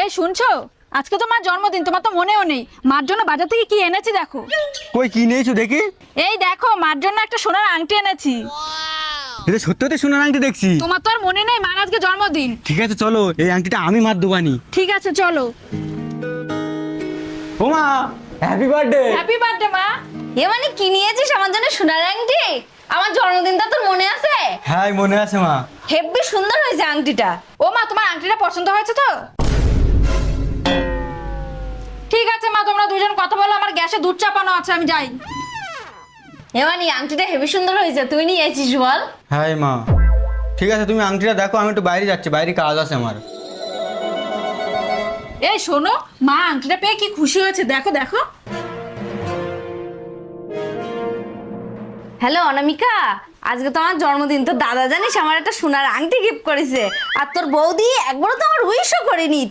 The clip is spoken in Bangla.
এই শুনছো, আজকে তো মার জন্মদিন, তোমার তো মনেও নেই। মার জন্য বাজার থেকে কি এনেছি দেখো। কই কি নিয়েছো দেখি? এই দেখো, মার জন্য একটা সোনার আংটি এনেছি। এটা সত্যি সত্যি সোনার আংটি দেখছি। তোমার তো আর মনে নেই মার আজকে জন্মদিন। ঠিক আছে চলো, এই আংটিটা আমি মার দোকানি। ঠিক আছে চলো। ও মা, হ্যাপি বার্থডে। হ্যাপি বার্থডে মা। এ মানে কি নিয়েছিস আমার জন্য সোনার আংটি? আমার জন্মদিনটা তোর মনে আছে? হ্যাঁ মনে আছে মা। হেব্বি সুন্দর হয়েছে আংটিটা। ও মা, তোমার আংটিটা পছন্দ হয়েছে তো? ঠিক আছে মা, তোমরা দুজন কথা বলো, আমার গ্যাসে দুধ চাপানো আছে, আমি যাই। এ মানে আংটিটা হেবি সুন্দর হয়েছে, তুই নিয়েছিস বল? হ্যাঁ মা। ঠিক আছে তুমি আংটিটা দেখো, আমি একটু বাইরে যাচ্ছি, বাইরে কাজ আছে আমার। এই শোনো, মা আংটিটা পেয়ে কি খুশি হয়েছে, দেখো দেখো। হ্যালো অনামিকা, আজকে তো আমার জন্মদিন। তোর দাদা জানিস আমার একটা সোনার আংটি গিফট করেছে, আর তোর বৌদি একবারও তো আমার উইশও করেনি।